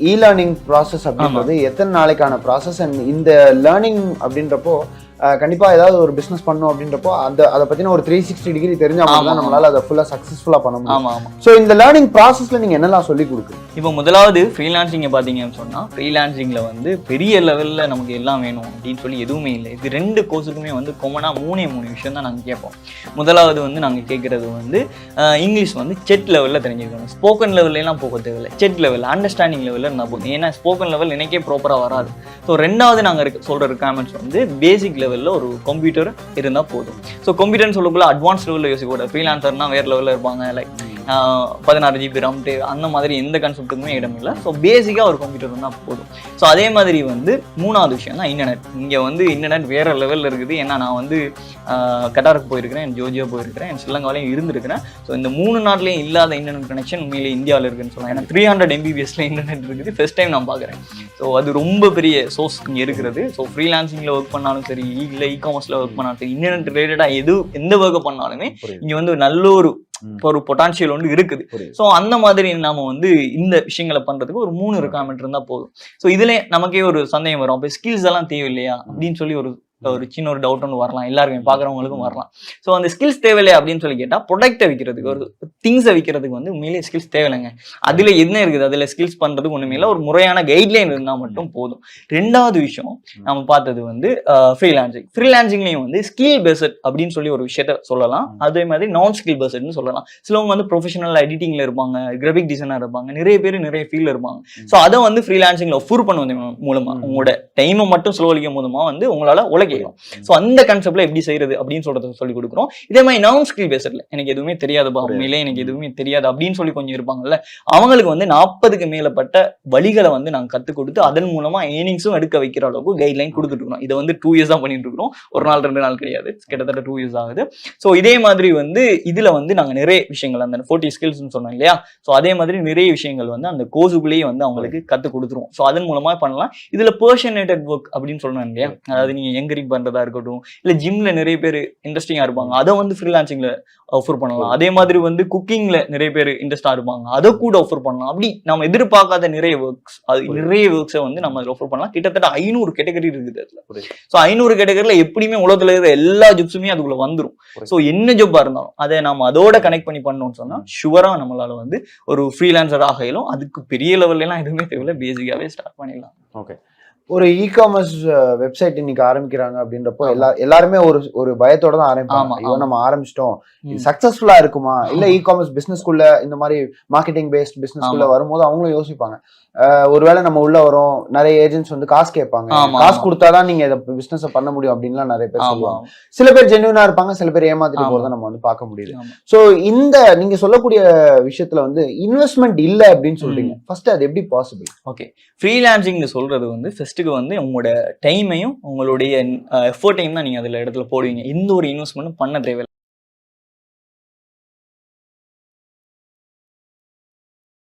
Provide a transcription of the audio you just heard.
இ learning process அப்படின்றது எத்தனை நாளைக்கான ப்ராசஸ் அண்ட் இந்த லேர்னிங் அப்படின்றப்போ கண்டிப்பா ஏதாவது ஒரு பிசினஸ் பண்ணும் அப்படின்றப்போ அதை பத்தின ஒரு 360 டிகிரி தெரிஞ்சா மட்டும் நம்மளால அதை ஃபுல்லா சக்சஸ்ஃபுல்லா பண்ண முடியும். சோ இந்த லேர்னிங் ப்ராசஸ்ல நீங்க என்னெல்லாம் சொல்லி கொடுக்குறீங்க? இப்போ முதலாவது ஃப்ரீலான்சிங்கை பார்த்தீங்கன்னு சொன்னா ஃப்ரீலான்சிங்ல வந்து பெரிய லெவல்ல நமக்கு எல்லாம் வேணும் அப்படின்னு சொல்லி எதுவுமே இல்லை. இது 2 கோர்ஸுக்குமே வந்து கொமனா 3 விஷயம் தான் நாங்கள் கேட்போம். முதலாவது வந்து நாங்கள் கேட்கறது வந்து இங்கிலீஷ் வந்து செட் லெவலில் தெரிஞ்சுக்கணும். ஸ்போக்கன் லெவல்லாம் போக தேவையில்லை, செட் லெவல் அண்டர்ஸ்டாண்டிங் லெவலில் இருந்தால் போதும். ஏன்னா ஸ்போக்கன் லெவல் எனக்கே ப்ராப்பராக வராது. ஸோ 2வது நாங்கள் சொல்கிற ரெக்யர்மெண்ட்ஸ் வந்து பேசிக் லெவலில் ஒரு கம்ப்யூட்டர் இருந்தால் போதும். ஸோ கம்ப்யூட்டர்னு சொல்லக்குள்ள அட்வான்ஸ் லெவலில் யோசிக்கூடாது. ஃப்ரீலான்சர்னா வேறு லெவலில் இருப்பாங்க, லைக் 16 GB RAM அந்த மாதிரி எந்த கன்செப்ட்டுக்குமே இடம் இல்லை. ஸோ பேசிக்காக ஒரு கம்ப்யூட்டர் இருந்தால் போதும். ஸோ அதே மாதிரி வந்து 3வது விஷயம் தான் இன்டர்நெட். இங்கே வந்து இன்டர்நெட் வேறு லெவலில் இருக்குது. ஏன்னா நான் வந்து கட்டாருக்கு போயிருக்கிறேன், ஜோர்ஜியா போயிருக்கிறேன், ஸ்ரீலங்காலையும் இருந்திருக்கிறேன். ஸோ இந்த 3 நாட்டிலையும் இல்லாத இன்டர்நெட் கனெக்ஷன் உண்மையிலே இந்தியாவில் இருக்குன்னு சொல்லலாம். ஏன்னா 300 MBPS இன்டர்நெட் இருக்குது. ஃபர்ஸ்ட் டைம் நான் பார்க்குறேன். ஸோ அது ரொம்ப பெரிய சோர்ஸ் இங்கே இருக்கிறது. ஸோ ஃப்ரீலான்சிங்கில் ஒர்க் பண்ணாலும் சரி, இல்லை இ-காமர்ஸில் ஒர்க் பண்ணாலும் சரி, இன்டர்நெட் ரிலேட்டடாக எந்த ஒர்க்கை பண்ணாலுமே இங்கே வந்து நல்ல ஒரு பொட்டான்சியல் ஒன்று இருக்குது. ஸோ அந்த மாதிரி நாம வந்து இந்த விஷயங்களை பண்றதுக்கு ஒரு 3 ரெக்யர்மெண்ட் இருந்தா போதும். ஸோ இதுல நமக்கே ஒரு சந்தேகம் வரும், அப்போ ஸ்கில்ஸ் எல்லாம் தேவையில்லையா அப்படின்னு சொல்லி ஒரு சின்ன ஒரு டவுட் ஒன்று வரலாம், எல்லாருமே பார்க்குறவங்களுக்கும் வரலாம். ஸோ அந்த ஸ்கில்ஸ் தேவையில்லை அப்படின்னு சொல்லி கேட்டால் ப்ரொடக்டை விற்கிறதுக்கு, ஒரு திங்ஸை விற்கிறதுக்கு வந்து உண்மையிலே ஸ்கில்ஸ் தேவையில்லைங்க. அதில் என்ன இருக்குது, அதில் ஸ்கில்ஸ் பண்ணுறதுக்கு ஒன்றுமே இல்லை, ஒரு முறையான கைட்லைன் இருந்தால் மட்டும் போதும். 2வது விஷயம் நம்ம பார்த்தது வந்து ஃப்ரீலான்சிங்லேயும் வந்து ஸ்கில் பேஸ்ட் அப்படின்னு சொல்லி ஒரு விஷயத்த சொல்லலாம். அதே மாதிரி நான் ஸ்கில் பேஸ்ட்னு சொல்லலாம். சிலவங்க வந்து ப்ரொஃபஷனல் எடிட்டிங்கில் இருப்பாங்க, கிராஃபிக் டிசைனர் இருப்பாங்க, நிறைய பேர் நிறைய ஃபீல்டில் இருப்பாங்க. ஸோ அதை வந்து ஃப்ரீலான்சிங்கில் ஒஃபர் பண்ணுவது மூலமாக உங்களோட டைமை மட்டும் செலவழிக்கும் மூலமாக வந்து உங்களால் உழைக்க. சோ அந்த கான்செப்ட்ல எப்படி செய்யறது அப்படின்னு சொல்றத சொல்லி கொடுக்குறோம். இதே மாதிரி நான் ஸ்கில் பேஸ்ட்ல எனக்கு எதுவுமே தெரியாதுப்பா, உண்மையிலே எனக்கு எதுவுமே தெரியாது அப்படின்னு சொல்லி கொஞ்சம் இருப்பாங்கல்ல, அவங்களுக்கு வந்து 40க்கு மேலப்பட்ட வழிகளை வந்து நாங்க கத்துக் கொடுத்து அதன் மூலமா ஏர்னிங்ஸும் எடுக்க வைக்கிற அளவுக்கு கைட்லைன் கொடுத்துட்டு இருக்கோம். இதை வந்து 2 இயர்ஸ் தான் பண்ணிட்டு இருக்கோம். ஒரு நாள் 2 நாள் கிடையாது, கிட்டத்தட்ட 2 இயர்ஸ் ஆகுது. ஸோ இதே மாதிரி வந்து இதுல வந்து நாங்க நிறைய விஷயங்கள் அந்த 40 ஸ்கில்ஸ் சொன்னோம் இல்லையா, ஸோ அதே மாதிரி நிறைய விஷயங்கள் வந்து அந்த கோர்ஸுக்குள்ளேயே வந்து அவங்களுக்கு கத்துக் கொடுத்துருவோம். ஸோ அதன் மூலமா பண்ணலாம். இதுல பர்சனேட்டட் ஒர்க் அப்படின்னு சொல்றேன் இல்லையா, அதாவது நீங்க எங்கரிங் பண்றதா இருக்கட்டும், இல்ல ஜிம்ல நிறைய பேர் இன்ட்ரெஸ்டிங்கா இருப்பாங்க, அதை வந்து ஃப்ரீலான்சிங்ல ஆஃபர் பண்ணலாம். அதே மாதிரி வந்து குக்கிங்ல நிறைய பேர் இன்ட்ரெஸ்டா இருப்பாங்க, அதை கூட ஆஃபர் பண்ணலாம். அப்படி நம்ம எதிர்பார்க்காத நிறைய ஒர்க்ஸை வந்து நம்ம ஆஃபர் பண்ணலாம். கிட்டத்தட்ட 500 கேட்டகரி இருக்குது அதுல. ஸோ 500 கேட்டகரியில எப்படியுமே உலகத்துல இருக்கிற எல்லா ஜாப்ஸுமே அதுக்குள்ள வந்துடும். ஸோ என்ன ஜாப்பா இருந்தாலும் அதை நம்ம அதோட கனெக்ட் பண்ணி பண்ணோம்னு சொன்னா ஷுவரா நம்மளால வந்து ஒரு ஃப்ரீலான்சர் ஆகலும். அதுக்கு பெரிய லெவல்ல எல்லாம் எதுவுமே தேவையில்லை, பேசிக்காவே ஸ்டார்ட் பண்ணிடலாம். ஓகே. ஒரு இ-காமர்ஸ் வெப்சைட் இன்னைக்கு ஆரம்பிக்கிறாங்க அப்படின்றப்போ எல்லாருமே ஒரு பயத்தோட தான் ஆரம்பிப்பாங்க. ஐயோ நம்ம ஆரம்பிச்சிட்டோம், சக்சஸ்ஃபுல்லா இருக்குமா, இல்ல இ-காமர்ஸ் பிசினஸ்க்குள்ள இந்த மாதிரி மார்க்கெட்டிங் பேஸ்ட் பிசினஸ்க்குள்ள வரும்போது அவங்களும் யோசிப்பாங்க, ஒருவேளை நம்ம உள்ள வரோம், நிறைய ஏஜென்ட்ஸ் வந்து காசு கேட்பாங்க, காசு கொடுத்தாதான் நீங்க இதை பிசினஸ் பண்ண முடியும் அப்படின்லாம் நிறைய பேர் சொல்லுவாங்க. சில பேர் ஜென்யூனா இருப்பாங்க, சில பேர் ஏமாத்திட்டு போறதை நம்ம வந்து பார்க்க முடியுது. சோ இந்த நீங்க சொல்லக்கூடிய விஷயத்துல வந்து இன்வெஸ்ட்மெண்ட் இல்ல அப்படின்னு சொல்றீங்க, ஃபர்ஸ்ட் அது எப்படி பாசிபிள்? ஓகே, ஃப்ரீலான்சிங்னு சொல்றது வந்து ஃபர்ஸ்ட்டுக்கு வந்து உங்களோட டைமையும் உங்களுடைய எஃபோர்ட்டையும் தான் நீங்க அதுல இடத்துல போடுவீங்க. எந்த ஒரு இன்வெஸ்ட்மெண்ட்டும் பண்ண தேவையில்லை.